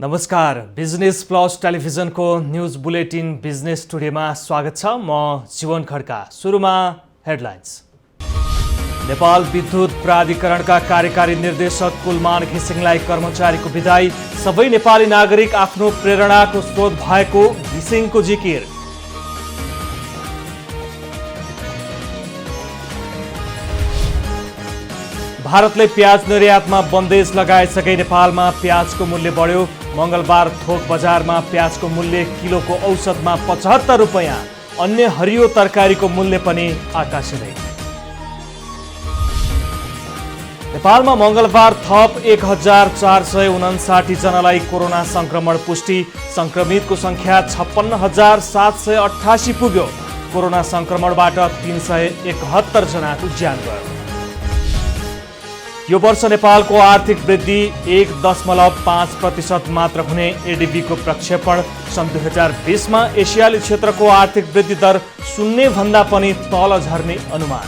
नमस्कार, business plus टेलिभिजनको news bulletin business टुडेमा स्वागत छ। म जीवन खड्का। सुरुमा हेडलाइन्स। नेपाल विद्युत प्राधिकरणका कार्यकारी निर्देशक कुलमान घिसिङलाई कर्मचारीको बिदाई। सबै नेपाली नागरिक आफ्नो प्रेरणाको स्रोत भएको घिसिङको जिकिर। भारतले प्याज निर्यातमा बन्देज लगाएसँगै नेपालमा प्याजको मूल्य बढ्यो। मंगलबार थोक बजारमा प्याजको मूल्य किलोको औसतमा 75 रुपैयाँ। अन्य हरियो तरकारीको मूल्य पनि आकाशिँदै। नेपालमा मंगलबार थप 1459 जनालाई कोरोना संक्रमण पुष्टि। संक्रमितको संख्या 56,788 पुग्यो। कोरोना संक्रमणबाट 371 जनाको ज्यान गयो। यो वर्ष नेपालको आर्थिक वृद्धि 1.5% मात्र हुने एडिबीको प्रक्षेपण। सन् 2020 मा एसियाली क्षेत्रको आर्थिक वृद्धि दर 0 भन्दा पनि तल झर्ने अनुमान।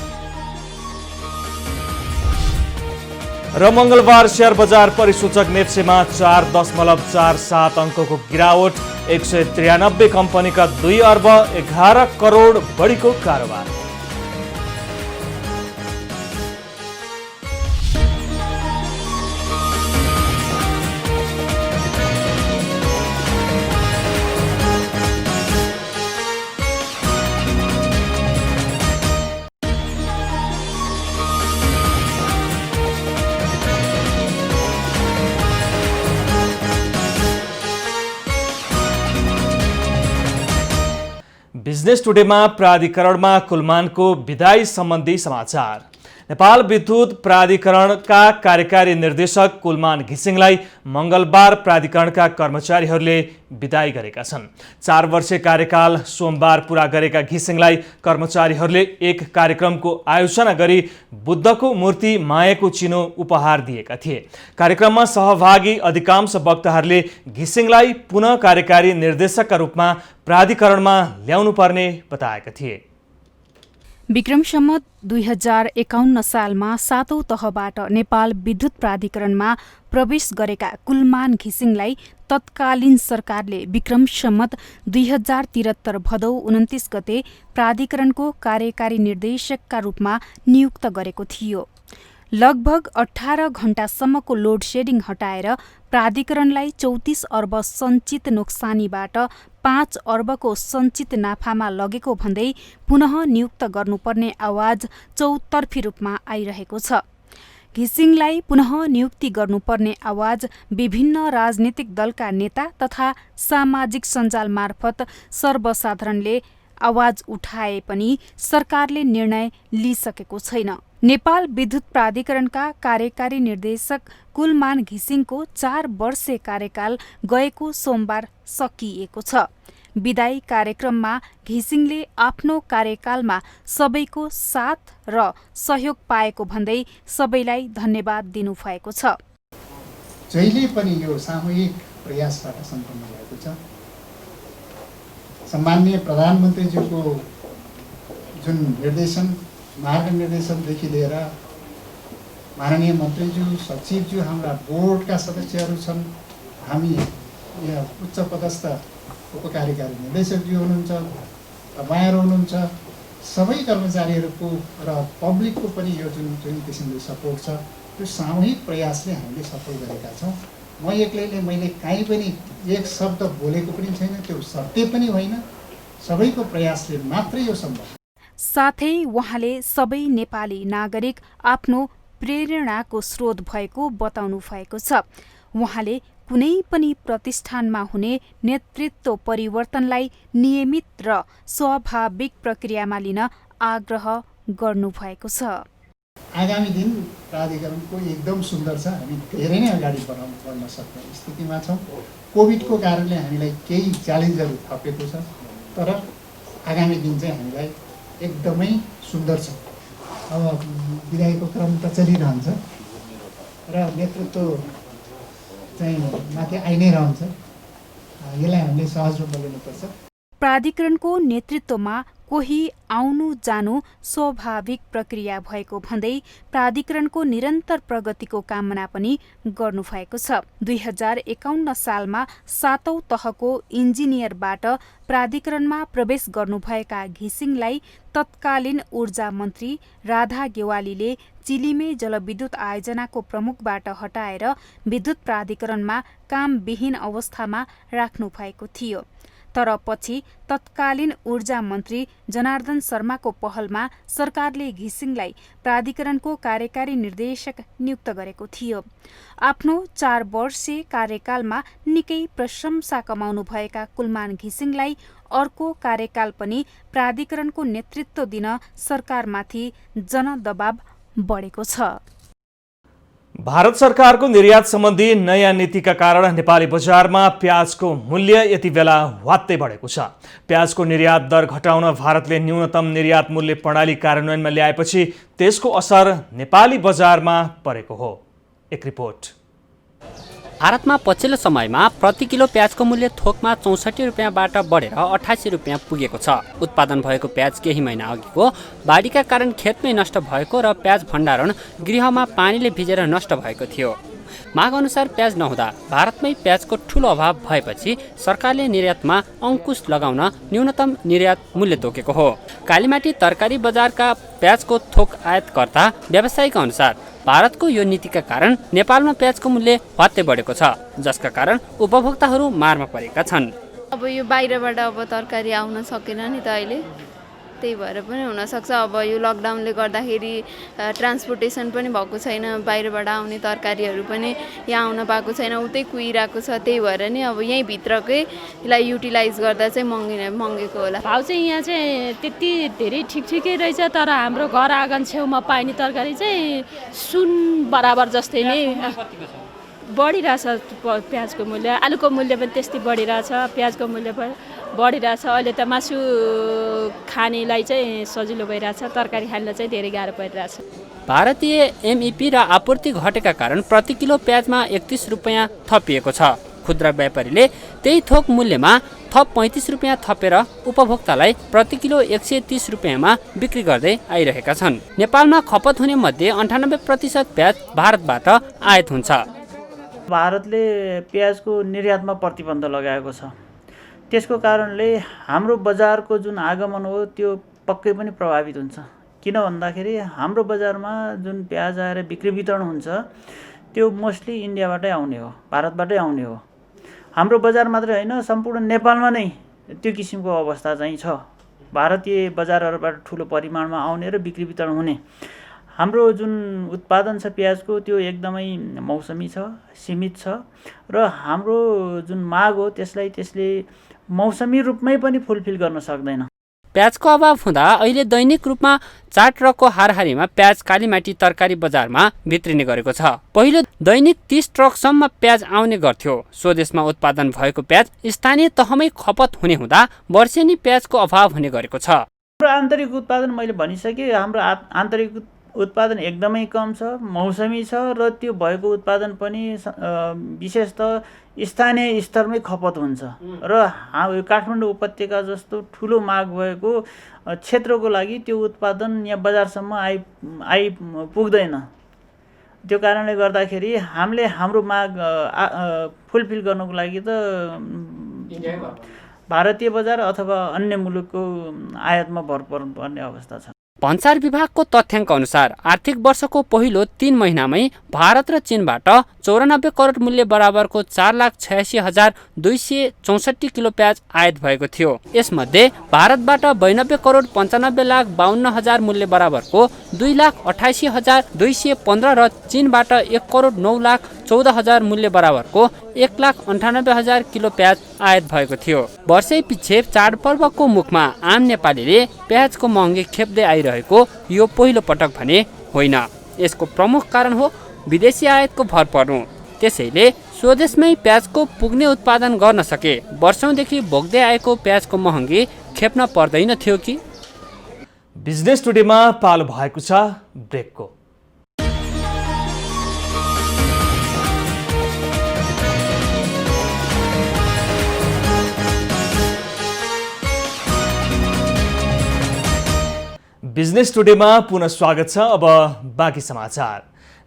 र मंगलबार शेयर बजार परिसूचक नेप्सेमा 4.47 अङ्कको गिरावट। 193 कम्पनीका 2 अर्ब 11 करोड बढीको कारोबार। बिजनेस टुडेमा प्राधिकरणमा कुलमानको बिदाई सम्बन्धी समाचार। नेपाल विद्युत प्राधिकरणका कार्यकारी निर्देशक कुलमान घिसिङलाई मंगलबार प्राधिकरणका कर्मचारीहरूले बिदाई गरेका छन्। 4 वर्षे कार्यकाल सोमबार पूरा गरेका घिसिङलाई कर्मचारीहरूले एक कार्यक्रमको आयोजना गरी बुद्धको मूर्ति मायाको चिनो उपहार दिएका थिए। कार्यक्रममा सहभागी अधिकांश वक्ताहरूले घिसिङलाई पुनः कार्यकारी निर्देशकका रूपमा प्राधिकरणमा ल्याउनुपर्ने बताएका थिए। विक्रम सम्वत 2051 सालमा 7औं तहबाट नेपाल विद्युत प्राधिकरणमा प्रवेश गरेका कुलमान घिसिङलाई तत्कालीन सरकारले विक्रम सम्वत 2073 भदौ 29 गते प्राधिकरणको कार्यकारी निर्देशकका रूपमा नियुक्त गरेको थियो। लगभग 18 घण्टासम्मको लोड सेडिङ हटाएर प्राधिकरणलाई 34 अर्ब सञ्चित नोक्सानीबाट 5 अर्बको सञ्चित नाफामा लगेको भन्दै पुनः नियुक्त गर्नुपर्ने आवाज चौतर्फी रूपमा आइरहेको छ। घिसिङलाई पुनः नियुक्ति गर्नुपर्ने आवाज विभिन्न राजनीतिक दलका नेता तथा सामाजिक सञ्जाल मार्फत सर्वसाधारणले आवाज उठाए पनि सरकारले निर्णय लिइसकेको छैन। नेपाल विद्युत प्राधिकरणका कार्यकारी निर्देशक कुलमान घिसिङको 4 वर्षे कार्यकाल गएको सोमबार सकिएको छ। बिदाई कार्यक्रममा घिसिङले आफ्नो कार्यकालमा सबैको साथ र सहयोग पाएको भन्दै सबैलाई धन्यवाद दिनुभएको छ। जहिले पनि यो सामूहिक प्रयासबाट सम्पन्न भएको छ। सम्माननीय प्रधानमन्त्रीज्यूको जुन निर्देशन मार्ग निर्देशनदेखि लिएर माननीय मन्त्रीज्यू सचिवज्यू हाम्रा बोर्डका सदस्यहरू छन्, हामी यहाँ उच्च पदस्थ उपकार्यकारी निर्देशकज्यू हुनुहुन्छ, तपाईँहरू हुनुहुन्छ, सबै कर्मचारीहरूको र पब्लिकको पनि यो जुन किसिमले सपोर्ट छ, त्यो सामूहिक प्रयासले हामीले सफल गरेका छौँ। म एक्लैले मैले काहीँ पनि एक शब्द बोलेको पनि छैन, त्यो सत्य पनि होइन, सबैको प्रयासले मात्रै यो सम्भव। साथै उहाँले सबै नेपाली नागरिक आफ्नो प्रेरणाको स्रोत भएको बताउनु भएको छ। उहाँले कुनै पनि प्रतिष्ठानमा हुने नेतृत्व परिवर्तनलाई नियमित र स्वाभाविक प्रक्रियामा लिन आग्रह गर्नुभएको छ। आगामी दिन प्राधिकरणको एकदम सुन्दर छ, हामी धेरै नै अगाडि बढ्न सक्ने स्थितिमा छौँ। कोभिडको कारणले हामीलाई केही च्यालेन्जहरू थपेको छ, तर आगामी दिन चाहिँ हामीलाई एकदमै सुन्दर छ। अब बिदाईको क्रम त चलिरहन्छ र नेतृत्व चाहिँ माथि आइ नै रहन्छ। यसलाई हामीले सहज रूपमा लिनुपर्छ। प्राधिकरणको नेतृत्वमा कोही आउनु जानु स्वाभाविक प्रक्रिया भएको भन्दै प्राधिकरणको निरन्तर प्रगतिको कामना पनि गर्नुभएको छ। 2051 सालमा 7औं तहको इन्जिनियरबाट प्राधिकरणमा प्रवेश गर्नुभएका घिसिङलाई तत्कालीन ऊर्जा मन्त्री राधा गेवालीले चिलिमे जलविद्युत आयोजनाको प्रमुखबाट हटाएर विद्युत प्राधिकरणमा कामविहीन अवस्थामा राख्नु भएको थियो। तर पछि तत्कालीन ऊर्जा मन्त्री जनार्दन शर्माको पहलमा सरकारले घिसिङलाई प्राधिकरणको कार्यकारी निर्देशक नियुक्त गरेको थियो। आफ्नो 4 वर्षीय कार्यकालमा निकै प्रशंसा कमाउनुभएका कुलमान घिसिङलाई अर्को कार्यकाल पनि प्राधिकरणको नेतृत्व दिन सरकारमाथि जनदबाव बढेको छ। भारत सरकारको निर्यात सम्बन्धी नयाँ नीतिका कारण नेपाली बजारमा प्याजको मूल्य यति बेला ह्वात्तै बढेको छ। प्याजको निर्यात दर घटाउन भारतले न्यूनतम निर्यात मूल्य प्रणाली कार्यान्वयनमा ल्याएपछि त्यसको असर नेपाली बजारमा परेको हो। एक रिपोर्ट। भारतमा पछिल्लो समयमा प्रति किलो प्याजको मूल्य थोकमा 64 रुपियाँबाट बढेर 88 रुपियाँ पुगेको छ। उत्पादन भएको प्याज केही महिना अघिको बाढीका कारण खेतमै नष्ट भएको र प्याज भण्डारण गृहमा पानीले भिजेर नष्ट भएको थियो। माग अनुसार प्याज नहुँदा भारतमै प्याजको ठूलो अभाव भएपछि सरकारले निर्यातमा अंकुश लगाउन न्यूनतम निर्यात मूल्य तोकेको हो। कालीमाटी तरकारी बजारका प्याजको थोक आयातकर्ता व्यवसायीका अनुसार भारतको यो नीतिका कारण नेपालमा प्याजको मूल्य ह्वात्तै बढेको छ, जसका कारण उपभोक्ताहरू मारमा परेका छन्। अब यो बाहिरबाट अब तरकारी आउन सकेन नि त अहिले, त्यही भएर पनि हुनसक्छ। अब यो लकडाउनले गर्दाखेरि ट्रान्सपोर्टेसन पनि भएको छैन, बाहिरबाट आउने तरकारीहरू पनि यहाँ आउन पाएको छैन, उतै कुहिरहेको छ। त्यही भएर नि अब यहीँ भित्रकै यसलाई युटिलाइज गर्दा चाहिँ महँगेको होला। भाउ चाहिँ यहाँ चाहिँ त्यति धेरै ठिकै रहेछ, तर हाम्रो घर आँगन छेउमा पाइने तरकारी चाहिँ सुन बराबर जस्तै नै बढिरहेछ। प्याजको मूल्य, आलुको मूल्य पनि त्यस्तै बढिरहेछ, प्याजको मूल्य पनि बढिरहेछ। अहिले त मासु खानेलाई चाहिँ सजिलो भइरहेछ, तरकारी खानेलाई चाहिँ धेरै गाह्रो परिरहेछ। भारतीय एमइपी र आपूर्ति घटेका कारण प्रति किलो प्याजमा 31 रुपियाँ थपिएको छ। खुद्रा व्यापारीले त्यही थोक मूल्यमा थप 35 रुपियाँ थपेर उपभोक्तालाई प्रति किलो 130 रुपियाँमा बिक्री गर्दै आइरहेका छन्। नेपालमा खपत हुने मध्ये 98% प्याज भारतबाट आयात हुन्छ। भारतले प्याजको निर्यातमा प्रतिबन्ध लगाएको छ। त्यसको कारणले हाम्रो बजारको जुन आगमन हो त्यो पक्कै पनि प्रभावित हुन्छ। किन भन्दाखेरि हाम्रो बजारमा जुन प्याज आएर बिक्री वितरण हुन्छ त्यो मोस्टली इन्डियाबाटै आउने हो, भारतबाटै आउने हो। हाम्रो बजार मात्रै होइन, सम्पूर्ण नेपालमा नै त्यो किसिमको अवस्था चाहिँ छ। भारतीय बजारहरूबाट ठुलो परिमाणमा आउने र बिक्री वितरण हुने। हाम्रो जुन उत्पादन छ प्याजको त्यो एकदमै मौसमी छ, सीमित छ र हाम्रो जुन माग हो त्यसले मौसमी रूपमै पनि फुलफिल गर्न सक्दैन। प्याजको अभाव हुँदा अहिले दैनिक रूपमा 4 ट्रकको हाराहारीमा प्याज कालीमाटी तरकारी बजारमा भित्रिने गरेको छ। पहिलो दैनिक 30 ट्रकसम्म प्याज आउने गर्थ्यो। स्वदेशमा उत्पादन भएको प्याज स्थानीय तहमै खपत हुने हुँदा वर्षेनी प्याजको अभाव हुने गरेको छ। हाम्रो आन्तरिक उत्पादन मैले भनिसकेँ, हाम्रो आन्तरिक उत्पादन एकदमै कम छ, मौसमी छ र त्यो भएको उत्पादन पनि विशेषतः स्थानीय स्तरमै खपत हुन्छ र काठमाडौँ उपत्यका जस्तो ठुलो माग भएको क्षेत्रको लागि त्यो उत्पादन यहाँ बजारसम्म पुग्दैन। त्यो कारणले गर्दाखेरि हामीले हाम्रो माग फुलफिल गर्नको लागि त भारतीय बजार अथवा अन्य मुलुकको आयातमा भर पर्ने अवस्था छ। भन्सार विभागको तथ्याङ्क अनुसार आर्थिक वर्षको पहिलो 3 महिनामै भारत र चीनबाट 94 करोड मूल्य बराबरको 4,86,264 किलो प्याज आयात भएको थियो। यसमध्ये भारतबाट 92 करोड 95,52,000 मूल्य बराबरको 2,88,215 र चीनबाट 1 करोड 9,14,000 मूल्य बराबरको 1,98,000 किलो प्याज आयात भएको थियो। वर्षै पछि चाडपर्वको मुखमा आम नेपालीले प्याजको महँगी खेप्दै आइरहेको यो पहिलो पटक भने होइन। यसको प्रमुख कारण हो विदेशी आयातको भर पर्नु। त्यसैले स्वदेशमै प्याजको पुग्ने उत्पादन गर्न सके वर्षौंदेखि भोग्दै आएको प्याजको महँगी खेप्न पर्दैन थियो कि? बिजनेस टुडेमा पालो भएको छ ब्रेकको। बिजनेस टुडेमा पुनः स्वागत छ। अब बाँकी समाचार।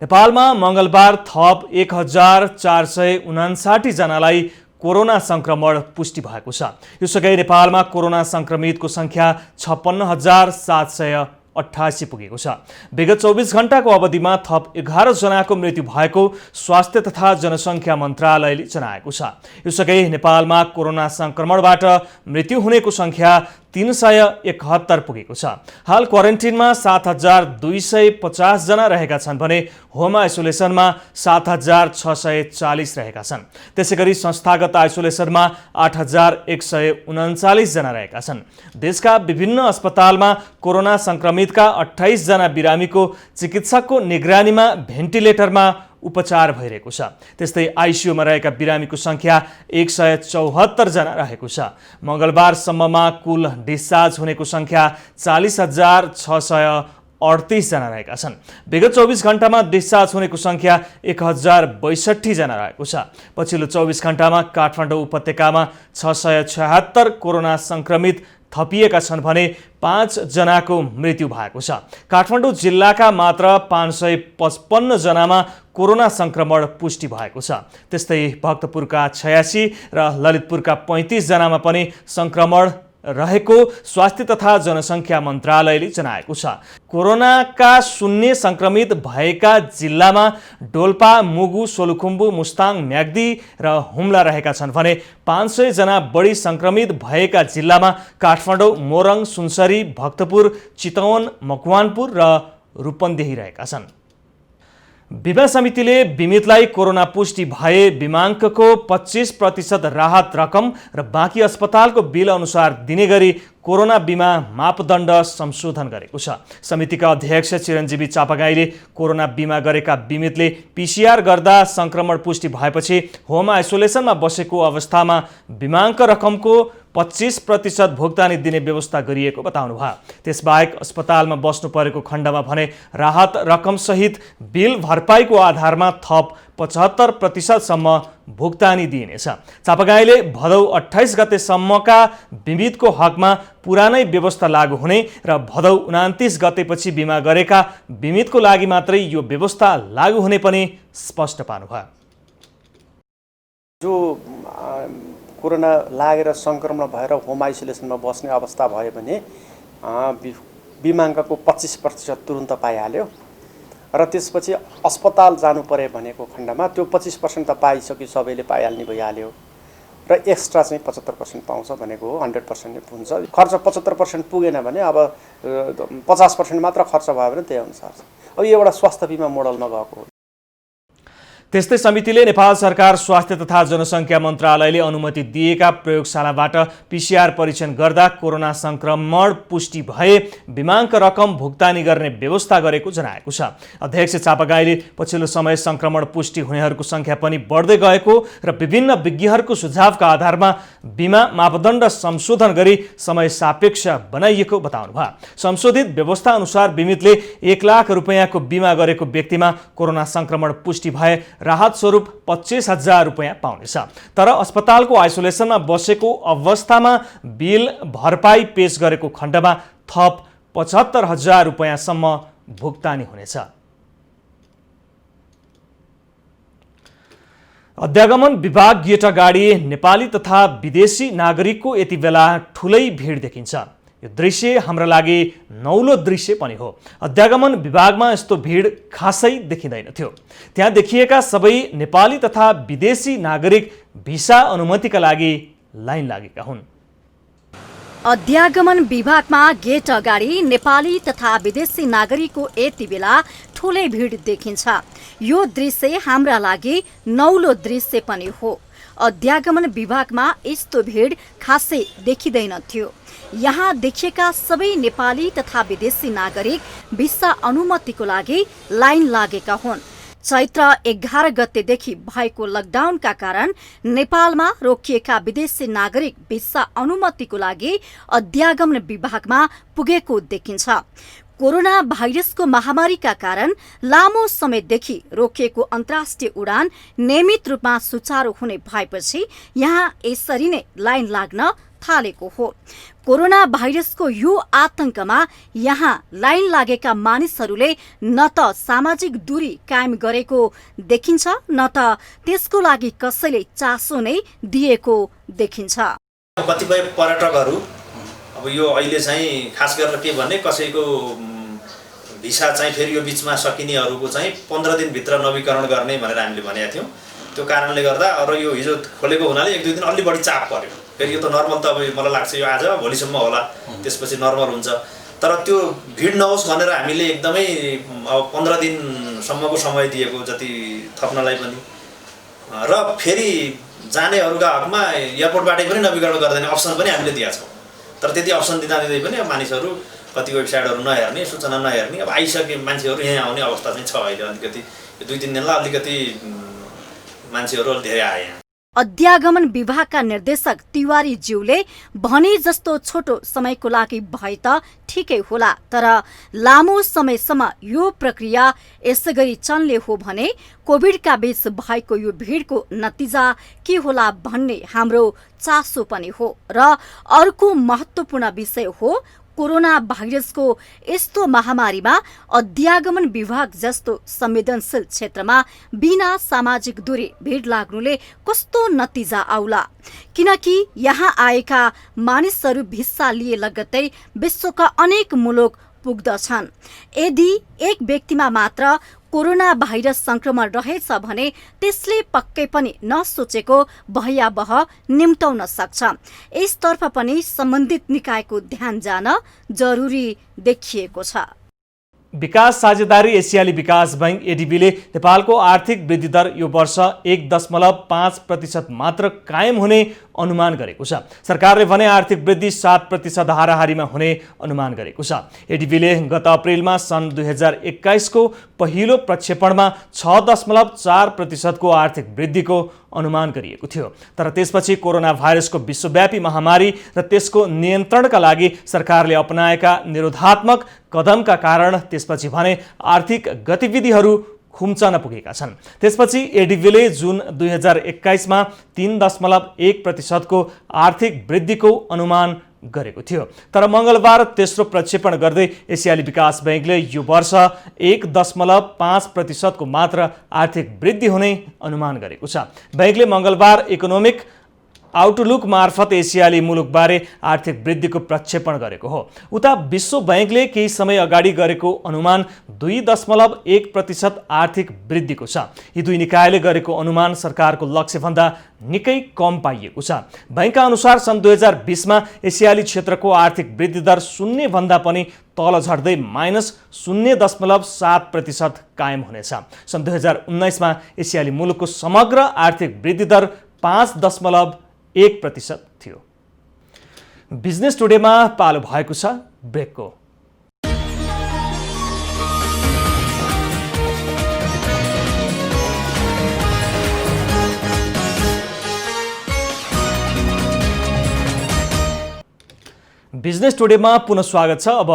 नेपालमा मङ्गलबार थप 1459 जनालाई कोरोना संक्रमण पुष्टि भएको छ। यसअघि नेपालमा कोरोना संक्रमितको संख्या 56,788 पुगेको छ। विगत 24 घण्टाको अवधिमा थप 11 जनाको मृत्यु भएको स्वास्थ्य तथा जनसङ्ख्या मन्त्रालयले जनाएको छ। यसअघि नेपालमा कोरोना संक्रमणबाट मृत्यु हुनेको संख्या 371 पुगेको छ। हाल क्वारेन्टिनमा 7,250 जना रहेका छन् भने होम आइसोलेसनमा 7,640 रहेका छन्। त्यसैगरी संस्थागत आइसोलेसनमा 8,139 जना रहेका छन्। देशका विभिन्न अस्पतालमा कोरोना संक्रमितका 28 जना बिरामीको चिकित्सकको निगरानीमा भेन्टिलेटरमा उपचार भइरहेको छ। त्यस्तै आइसियुमा रहेका बिरामीको संख्या 174 जना रहेको छ। मङ्गलबारसम्ममा कुल डिस्चार्ज हुनेको संख्या 40,638 जना रहेका छन्। विगत 24 घण्टामा डिस्चार्ज हुनेको संख्या 1062 जना रहेको छ। पछिल्लो 24 घण्टामा काठमाडौँ उपत्यकामा 676 कोरोना संक्रमित थपिएका छन् भने 5 जनाको मृत्यु भएको छ। काठमाडौँ जिल्लाका मात्र 555 जनामा कोरोना संक्रमण पुष्टि भएको छ। त्यस्तै भक्तपुरका 86 र ललितपुरका 35 जनामा पनि संक्रमण रहेको स्वास्थ्य तथा जनसङ्ख्या मन्त्रालयले जनाएको छ। कोरोनाका 0 संक्रमित भएका जिल्लामा डोल्पा, मुगु, सोलुखुम्बु, मुस्ताङ, म्याग्दी र हुम्ला रहेका छन् भने 500 जना बढी संक्रमित भएका जिल्लामा काठमाडौँ, मोरङ, सुनसरी, भक्तपुर, चितवन, मकवानपुर र रूपन्देही रहेका छन्। बीमा समितिले बिमितलाई कोरोना पुष्टि भए बिमाङ्कको 25% राहत रकम र बाँकी अस्पतालको बिल अनुसार दिने गरी कोरोना बिमा मापदण्ड संशोधन गरेको छ। समितिका अध्यक्ष चिरञ्जीवी चापागाईले कोरोना बिमा गरेका बिमितले पिसिआर गर्दा संक्रमण पुष्टि भएपछि होम आइसोलेसनमा बसेको अवस्थामा बिमाङ्क रकमको 25% भुक्तानी दिने व्यवस्था गरिएको बताउनुभयो। त्यसबाहेक अस्पतालमा बस्नु परेको खण्डमा भने राहत रकमसहित बिल भरपाईको आधारमा थप 75% सम्म भुक्तानी दिइनेछ। चापागाईले भदौ 28 गतेसम्मका बिमितको हकमा पुरानै व्यवस्था लागू हुने र भदौ 29 गतेपछि बिमा गरेका बिमितको लागि मात्रै यो व्यवस्था लागू हुने पनि स्पष्ट पार्नुभयो। जो कोरोना लागेर संक्रमण भएर होम आइसोलेसनमा बस्ने अवस्था भयो भने बिमाङ्कको 25% तुरुन्त पाइहाल्यो र त्यसपछि अस्पताल जानु पर्यो भनेको खण्डमा त्यो 25% त पाइसक्यो, सबैले पाइहाल्ने भइहाल्यो र एक्स्ट्रा चाहिँ 75% पाउँछ भनेको हो। 100% हुन्छ। खर्च 75% पुगेन भने अब 50% मात्र खर्च भयो भने त्यही अनुसार अब यो एउटा स्वास्थ्य बिमा मोडलमा गएको हो। त्यस्तै समितिले नेपाल सरकार स्वास्थ्य तथा जनसङ्ख्या मन्त्रालयले अनुमति दिएका प्रयोगशालाबाट पिसिआर परीक्षण गर्दा कोरोना संक्रमण पुष्टि भए बिमाङ्क रकम भुक्तानी गर्ने व्यवस्था गरेको जनाएको छ। अध्यक्ष चापागाईले पछिल्लो समय संक्रमण पुष्टि हुनेहरूको संख्या पनि बढ्दै गएको र विभिन्न विज्ञहरूको सुझावका आधारमा बिमा मापदण्ड संशोधन गरी समय सापेक्ष बनाइएको बताउनुभयो। संशोधित व्यवस्था अनुसार बिमितले 1 लाख रुपैयाँको बिमा गरेको व्यक्तिमा कोरोना संक्रमण पुष्टि भए राहत स्वरूप 25,000 रुपैयाँ पाउनेछ। तर अस्पतालको आइसोलेसनमा बसेको अवस्थामा बिल भरपाई पेश गरेको खण्डमा थप 75,000 रुपैयाँसम्म भुक्तानी हुनेछ। अध्यागमन विभाग गेट अगाडि नेपाली तथा विदेशी नागरिकको यति बेला ठुलै भिड देखिन्छ। यो दृश्य हाम्रा लागि नौलो दृश्य पनि हो। अध्यागमन विभागमा यस्तो भिड खासै देखिँदैन थियो। त्यहाँ देखिएका सबै नेपाली तथा विदेशी नागरिक भिसा अनुमतिका लागि लाइन लागेका हुन्। अध्यागमन विभागमा गेट अगाडि नेपाली तथा विदेशी नागरिकको यति बेला ठुलै भिड देखिन्छ। यो दृश्य हाम्रा लागि नौलो दृश्य पनि हो। अध्यागमन विभागमा यस्तो भिड खासै देखिँदैन थियो। यहाँ देखिएका सबै नेपाली तथा विदेशी नागरिक भिसा अनुमतिको लागि लाइन लागेका हुन्। चैत्र 11 गतेदेखि भएको लकडाउनका कारण नेपालमा रोकिएका विदेशी नागरिक भिसा अनुमतिको लागि अध्यागमन विभागमा पुगेको देखिन्छ। कोरोना भाइरसको महामारीका कारण लामो समयदेखि रोकिएको अन्तर्राष्ट्रिय उडान नियमित रूपमा सुचारू हुने भएपछि यहाँ यसरी नै लाइन लाग्न थालेको हो। कोरोना भाइरसको यो आतंकमा यहाँ लाइन लागेका मानिसहरूले न त सामाजिक दूरी कायम गरेको देखिन्छ न त त्यसको लागि कसैले चासो नै दिएको देखिन्छ। कतिपय पर्यटकहरू अब यो अहिले चाहिँ खास गरेर के भने कसैको भिसा चाहिँ फेरि यो बिचमा सकिनेहरूको चाहिँ 15 दिनभित्र नवीकरण गर्ने भनेर हामीले भनेका थियौँ। त्यो कारणले गर्दा र यो हिजो खोलेको हुनाले 1-2 दिन अलि बढी चाप पर्यो। फेरि यो त नर्मल त अब मलाई लाग्छ यो आज भोलिसम्म होला, त्यसपछि नर्मल हुन्छ। तर त्यो भिड नहोस् भनेर हामीले एकदमै अब 15 दिनसम्मको समय दिएको जति थप्नलाई पनि, र फेरि जानेहरूका हकमा एयरपोर्टबाटै पनि नवीकरण गर्दैन अप्सन पनि हामीले दिएका छौँ। तर त्यति अप्सन दिँदै पनि अब मानिसहरू कति वेबसाइटहरू नहेर्ने, सूचना नहेर्ने, अब आइसके मान्छेहरू यहाँ आउने अवस्था चाहिँ छ। अहिले अलिकति 2-3 दिनलाई अलिकति मान्छेहरू धेरै आए। अध्यागमन विभागका निर्देशक तिवारी ज्यूले भने जस्तो छोटो समयको लागि भए त ठिकै होला, तर लामो समयसम्म यो प्रक्रिया यसै गरी चल्ने हो भने कोभिडका बीच भएको यो भिडको नतिजा के होला भन्ने हाम्रो चासो पनि हो। र अर्को महत्त्वपूर्ण विषय हो कोरोना भाइरसको यस्तो महामारीमा अध्यागमन विभाग जस्तो संवेदनशील क्षेत्रमा बिना सामाजिक दूरी भिड लाग्नुले कस्तो नतिजा आउला। किनकि यहाँ आएका मानिसहरू भिसा लिए लगत्तै विश्वका अनेक मुलुक पुग्दछन्। यदि एक व्यक्तिमा मात्र कोरोना भाइरस संक्रमण रहेछ भने त्यसले पक्कै पनि नसोचेको भयावह निम्त्याउन सक्छ। यसतर्फ पनि सम्बन्धित निकायको ध्यान जान जरुरी देखिएको छ। विकास साझेदारी एसियाली विकास बैंक एडीबीले नेपालको आर्थिक वृद्धि दर यो वर्ष 1.5% मात्र कायम हुने अनुमान गरेको छ। सरकारले भने आर्थिक वृद्धि 7% हाराहारीमा हुने अनुमान गरेको छ। एडीबीले गत अप्रिलमा सन् 2021 को पहिलो प्रक्षेपणमा 6.4% को आर्थिक वृद्धिको अनुमान गरिएको थियो। तर त्यसपछि कोरोना भाइरसको विश्वव्यापी महामारी र त्यसको नियन्त्रणका लागि सरकारले अपनाएका निरोधात्मक कदमका कारण त्यसपछि भने आर्थिक गतिविधिहरू खुम्चन पुगेका छन्। त्यसपछि एडीबीले जुन 2021 मा 3.1% को आर्थिक वृद्धिको अनुमान गरेको थियो। तर मंगलबार तेस्रो प्रक्षेपण गर्दै एसियाली विकास बैंकले यो वर्ष 1.5% को मात्र आर्थिक वृद्धि हुने अनुमान गरेको छ। बैंकले मंगलबार इकोनोमिक आउटलुक मार्फत एसियाली मुलुकबारे आर्थिक वृद्धिको प्रक्षेपण गरेको हो। उता विश्व बैंकले केही समय अगाडि गरेको अनुमान 2.1% आर्थिक वृद्धिको छ। यी दुई निकायले गरेको अनुमान सरकारको लक्ष्यभन्दा निकै कम पाइएको छ। बैंकका अनुसार सन् 2020 मा एसियाली क्षेत्रको आर्थिक वृद्धि दर 0 भन्दा पनि तल झर्दै -0.7% कायम हुनेछ। सन् 2019 मा एसियाली मुलुकको समग्र आर्थिक वृद्धि दर 5.1% थियो। बिजनेस टुडेमा पालो भएको छ ब्रेकको। बिजनेस टुडेमा पुनः स्वागत छ। अब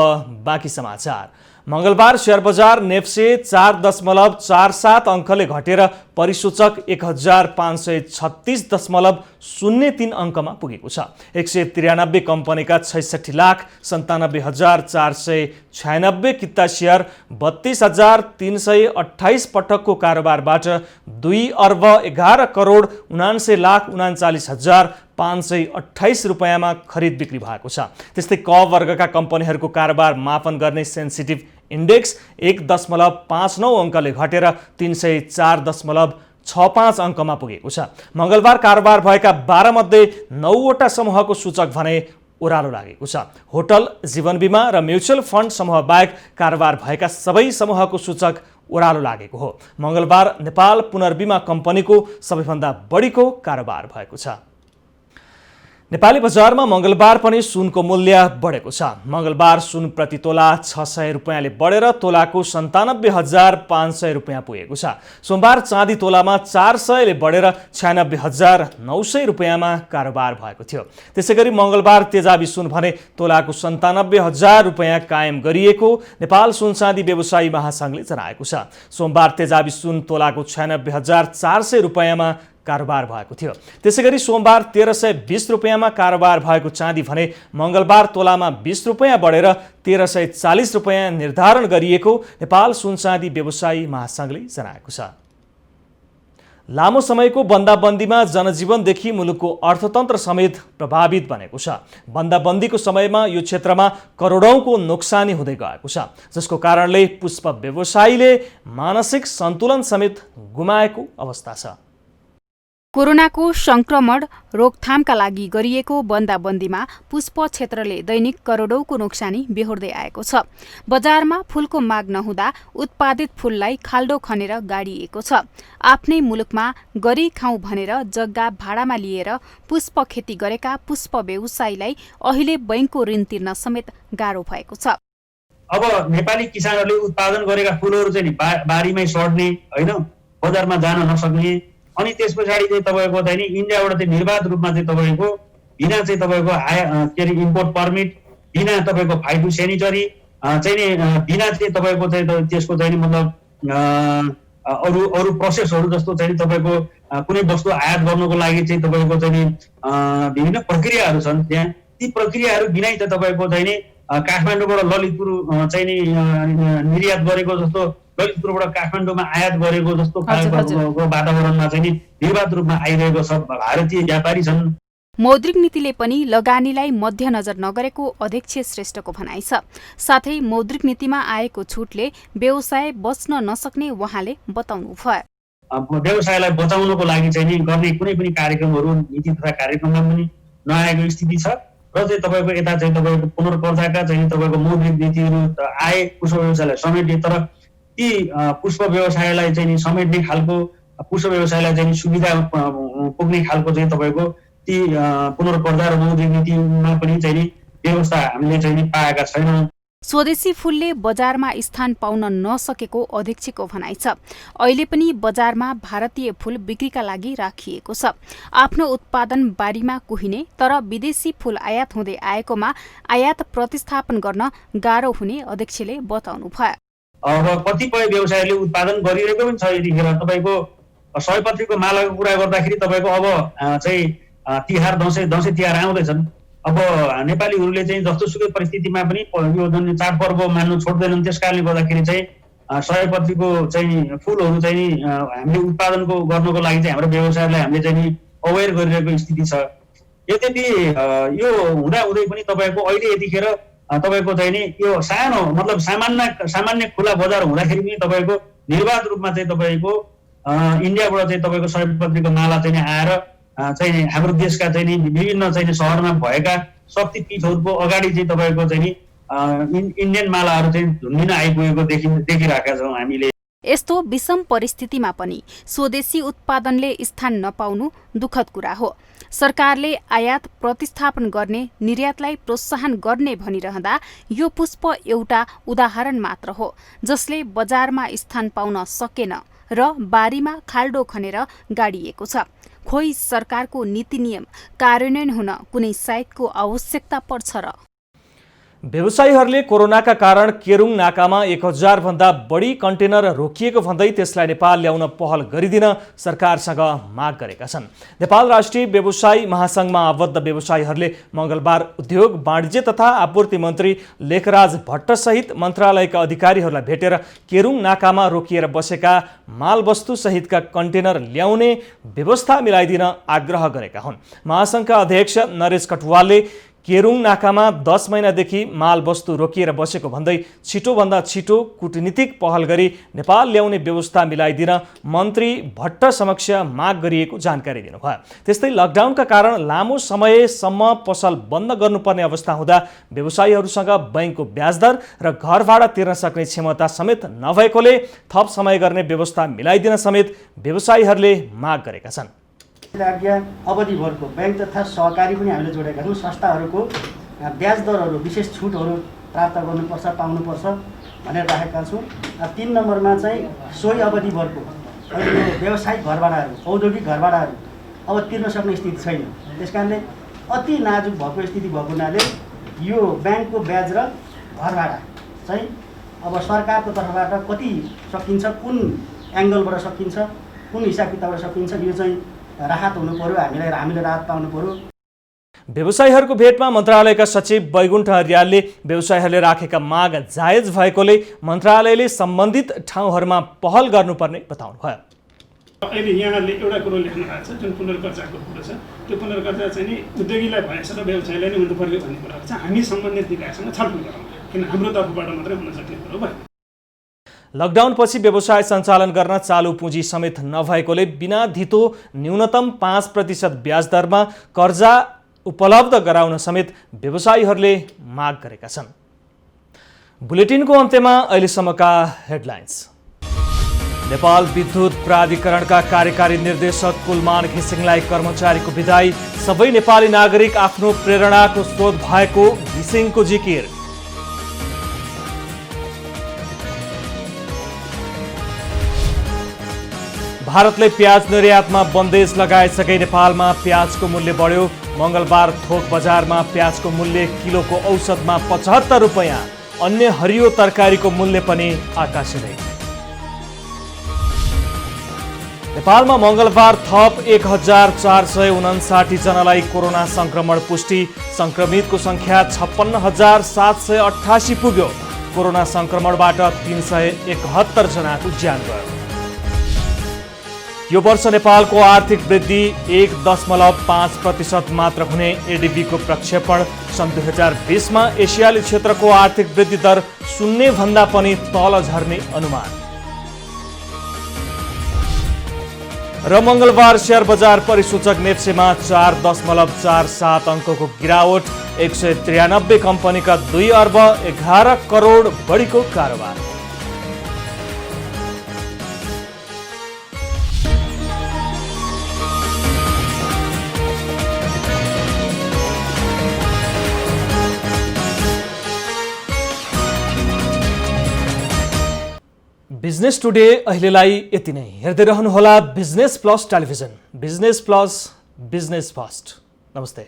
बाँकी समाचार। मंगलबार शेयर बजार नेप्से 4.47 अङ्कले घटेर परिसूचक 1536.03 अङ्कमा पुगेको छ। 193 कम्पनीका 66,97,496 किता शेयर 32,328 पटकको कारोबारबाट 2,11,79,39,528 रुपैयाँमा खरिद बिक्री भएको छ। त्यस्तै क वर्गका कम्पनीहरूको कारोबार मापन गर्ने सेन्सिटिभ इन्डेक्स 1.59 अङ्कले घटेर 304.65 अङ्कमा पुगेको छ। मंगलबार कारोबार भएका 12 मध्ये 9वटा समूहको सूचक भने ओह्रालो लागेको छ। होटल, जीवन बीमा र म्युचुअल फन्ड समूह बाहेक कारोबार भएका सबै समूहको सूचक ओह्रालो लागेको हो। मंगलबार नेपाल पुनर्बीमा कम्पनीको सबैभन्दा बढीको कारोबार भएको छ। नेपाली बजारमा मंगलबार पनि सुनको मूल्य बढेको छ। मंगलबार सुन प्रति तोला 600 रुपैयाँले बढेर तोलाको 97,500 रुपैयाँ पुगेको छ। सोमबार चाँदी तोलामा 400 ले बढेर 96,900 रुपैयाँमा कारोबार भएको थियो। त्यसैगरी मंगलबार तेजाबी सुन भने तोलाको 97,000 रुपैयाँ कायम गरिएको नेपाल सुन चाँदी व्यवसायी महासंघले जनाएको छ। सोमबार तेजाबी सुन तोलाको 96,400 रुपैयाँमा कारोबार भएको थियो। त्यसैगरी सोमबार 1320 रुपियाँमा कारोबार भएको चाँदी भने मङ्गलबार तोलामा 20 रुपियाँ बढेर 1340 रुपियाँ निर्धारण गरिएको नेपाल सुन चाँदी व्यवसायी महासङ्घले जनाएको छ। लामो समयको बन्दाबन्दीमा जनजीवनदेखि मुलुकको अर्थतन्त्र समेत प्रभावित बनेको छ। बन्दाबन्दीको समयमा यो क्षेत्रमा करोडौँको नोक्सानी हुँदै गएको छ, जसको कारणले पुष्प व्यवसायीले मानसिक सन्तुलन समेत गुमाएको अवस्था छ। कोरोनाको संक्रमण रोकथामका लागि गरिएको बन्दाबन्दीमा पुष्प क्षेत्रले दैनिक करोडौँको नोक्सानी बेहोर्दै आएको छ। बजारमा फूलको माग नहुँदा उत्पादित फूललाई खाल्डो खनेर गाडिएको छ। आफ्नै मुलुकमा गरी खाउँ भनेर जग्गा भाडामा लिएर पुष्प खेती गरेका पुष्प व्यवसायीलाई अहिले बैंकको ऋण तिर्न समेत गाह्रो भएको छ। अब नेपाली किसानहरूले उत्पादन गरेका फूलहरू चाहिँ बारीमै सड्ने, होइन, बजारमा जान नसक्ने, अनि त्यस पछाडि चाहिँ तपाईँको चाहिँ नि इन्डियाबाट चाहिँ निर्वाध रूपमा चाहिँ तपाईँको बिना चाहिँ तपाईँको के अरे इम्पोर्ट पर्मिट, बिना तपाईँको फाइटो सेनिटरी चाहिँ नि बिना चाहिँ तपाईँको चाहिँ त्यसको चाहिँ नि मतलब अरू प्रोसेसहरू जस्तो चाहिँ तपाईँको कुनै वस्तु आयात गर्नको लागि चाहिँ तपाईँको चाहिँ नि विभिन्न प्रक्रियाहरू छन्। त्यहाँ ती प्रक्रियाहरू बिनै चाहिँ तपाईँको चाहिँ नि काठमाडौँबाट ललितपुर चाहिँ नि निर्यात गरेको जस्तो, ललितपुरबाट काठमाडौँमा आयात गरेको जस्तो वातावरणमा चाहिँ नि निर्वाध रूपमा आइरहेको छ। भारतीय व्यापारी छन्। मौद्रिक नीतिले पनि लगानीलाई मध्यनजर नगरेको अध्यक्ष श्रेष्ठको भनाइ छ। साथै मौद्रिक नीतिमा आएको छुटले व्यवसाय बच्न नसक्ने उहाँले बताउनुभयो। व्यवसायलाई बचाउनको लागि चाहिँ नि गर्ने कुनै पनि कार्यक्रमहरू नीति तथा कार्यक्रममा पनि नआएको स्थिति छ र चाहिँ तपाईँको यता चाहिँ तपाईँको पुनर्कर्जाका चाहिँ तपाईँको मौद्रिक नीतिहरू आए पुष्प व्यवसायलाई समेट्ने, तर ती पुष्प व्यवसायलाई चाहिँ नि समेट्ने खालको, पुष्प व्यवसायलाई चाहिँ सुविधा पुग्ने खालको चाहिँ तपाईँको ती पुनर्कर्जा र मौद्रिक नीतिमा पनि चाहिँ नि व्यवस्था हामीले चाहिँ नि पाएका छैनौँ। स्वदेशी फूलले बजारमा स्थान पाउन नसकेको अध्यक्षको भनाइ छ। अहिले पनि बजारमा भारतीय फूल बिक्रीका लागि राखिएको छ। आफ्नो उत्पादन बारीमा कुहिने तर विदेशी फूल आयात हुँदै आएकोमा आयात प्रतिस्थापन गर्न गाह्रो हुने अध्यक्षले बताउनुभयो। अब कतिपय व्यवसायले उत्पादन गरिरहेको पनि छ। यतिखेर तपाईँको सयपत्रीको मालाको कुरा गर्दाखेरि तपाईँको अब चाहिँ तिहार दसैँ तिहार आउँदैछन्। अब नेपालीहरूले चाहिँ जस्तोसुकै परिस्थितिमा पनि यो जुन चाडपर्व मान्नु छोड्दैनन्। त्यस कारणले गर्दाखेरि चाहिँ सयपत्रीको चाहिँ फुलहरू चाहिँ हामीले उत्पादनको गर्नको लागि चाहिँ हाम्रो व्यवसायलाई हामीले चाहिँ अवेर गरिरहेको स्थिति छ। यद्यपि यो हुँदाहुँदै पनि तपाईँको अहिले यतिखेर तपाईँको चाहिँ नि यो सानो मतलब सामान्य खुला बजार हुँदाखेरि पनि तपाईँको निर्वाध रूपमा चाहिँ तपाईँको इन्डियाबाट चाहिँ तपाईँको सयपत्रीको माला चाहिँ आएर चाहिँ हाम्रो देशका चाहिँ नि विभिन्न चाहिँ सहरमा भएका शक्तिपीठहरूको अगाडि चाहिँ तपाईँको चाहिँ नि इन्डियन मालाहरू चाहिँ झुन्डिन आइपुगेको देखिरहेका छौँ हामीले। यस्तो विषम परिस्थितिमा पनि स्वदेशी उत्पादनले स्थान नपाउनु दुःखद कुरा हो। सरकारले आयात प्रतिस्थापन गर्ने, निर्यातलाई प्रोत्साहन गर्ने भनिरहँदा यो पुष्प एउटा उदाहरण मात्र हो जसले बजारमा स्थान पाउन सकेन र बारीमा खाल्डो खनेर गाडिएको छ। खोइ सरकारको नीति नियम कार्यान्वयन हुन कुनै साइटको आवश्यकता पर्छ र? व्यवसायीहरूले कोरोनाका कारण केरुङ नाकामा 1000 भन्दा बढी कन्टेनर रोकिएको भन्दै त्यसलाई नेपाल ल्याउन पहल गरिदिन सरकारसँग माग गरेका छन्। नेपाल राष्ट्रिय व्यवसायी महासंघमा आबद्ध व्यवसायीहरूले मङ्गलबार उद्योग वाणिज्य तथा आपूर्ति मन्त्री लेखराज भट्टसहित मन्त्रालयका अधिकारीहरूलाई भेटेर केरुङ नाकामा रोकिएर बसेका मालवस्तु सहितका कन्टेनर ल्याउने व्यवस्था मिलाइदिन आग्रह गरेका हुन्। महासंघका अध्यक्ष नरेश कटुवालले केरुङ नाकामा 10 महिनादेखि मालवस्तु रोकिएर बसेको भन्दै छिटोभन्दा छिटो कूटनीतिक पहल गरी नेपाल ल्याउने व्यवस्था मिलाइदिन मन्त्री भट्ट समक्ष माग गरिएको जानकारी दिनुभयो। त्यस्तै लकडाउनका कारण लामो समयसम्म पसल बन्द गर्नुपर्ने अवस्था हुँदा व्यवसायीहरूसँग बैंकको ब्याजदर र घर भाडा तिर्न सक्ने क्षमता समेत नभएकोले थप समय गर्ने व्यवस्था मिलाइदिन समेत व्यवसायीहरूले माग गरेका छन्। अवधिभरको बैंक तथा सहकारी पनि हामीले जोडेका छौँ। संस्थाहरूको ब्याज दरहरू विशेष छुटहरू प्राप्त गर्नुपर्छ, पाउनुपर्छ भनेर राखेका छौँ। 3 नम्बरमा चाहिँ सोही अवधिभरको यो व्यावसायिक घरभाडाहरू, औद्योगिक घरभाडाहरू अब तिर्न सक्ने स्थिति छैन। त्यस कारणले अति नाजुक भएको स्थिति भएको हुनाले यो ब्याङ्कको ब्याज र घरभाडा चाहिँ अब सरकारको तर्फबाट कति सकिन्छ, कुन एङ्गलबाट सकिन्छ, कुन हिसाब किताबबाट सकिन्छ, यो चाहिँ राहत हुनु पर्यो, हामीले राहत पाउनु पर्यो। व्यवसायीहरूको भेटमा मन्त्रालयका सचिव वैकुण्ठ अर्यालले व्यवसायीहरूले राखेका माग जायज भएकोले मन्त्रालयले सम्बन्धित ठाउँहरूमा पहल गर्नुपर्ने बताउनुभयो। अहिले यहाँले एउटा कुरो लेख्नु भएको छ, जुन पुनर्कर्जाको कुरो छ, त्यो पुनर्कर्जा चाहिँ नि उद्योगीलाई भएछ र व्यवसायलाई नै हुनु पर्यो भन्ने कुराहरू चाहिँ हामी सम्बन्धित निकायसँग छलफल गरौँ, किन हाम्रो तर्फबाट मात्रै हुन सक्ने कुरो भयो। लकडाउनपछि व्यवसाय सञ्चालन गर्न चालु पुँजी समेत नभएकोले बिना धितो न्यूनतम 5% ब्याज दरमा कर्जा उपलब्ध गराउन समेत व्यवसायीहरूले माग गरेका छन्। बुलेटिनको अन्त्यमा अहिलेसम्मका हेडलाइन्स। नेपाल विद्युत प्राधिकरणका कार्यकारी निर्देशक कुलमान घिसिङलाई कर्मचारीको विदाई, सबै नेपाली नागरिक आफ्नो प्रेरणाको स्रोत भएको घिसिङको जिकिर। भारतले प्याज निर्यातमा बन्देज लगाएसँगै नेपालमा प्याजको मूल्य बढ्यो। मंगलबार थोक बजारमा प्याजको मूल्य किलोको औसतमा 75 रुपैयाँ। अन्य हरियो तरकारीको मूल्य पनि आकाशिँदै। नेपालमा मंगलबार थप 1459 जनालाई कोरोना संक्रमण पुष्टि। संक्रमितको संख्या 56,788 पुग्यो। कोरोना संक्रमणबाट 371 जनाको ज्यान गयो। यो वर्ष नेपालको आर्थिक वृद्धि 1.5% मात्र हुने एडीबीको प्रक्षेपण। सन् 2020 मा एसियाली क्षेत्रको आर्थिक वृद्धि दर 0 भन्दा पनि तल झर्ने अनुमान। र मंगलबार शेयर बजार परिसूचक नेप्सेमा 4.47 अङ्कको गिरावट। 193 कम्पनीका 2 अर्ब 11 करोड बढीको कारोबार। बिजनेस टुडे अहिलेलाई यति नै। हेर्दै रहनुहोला business plus television. Business plus, business first. नमस्ते।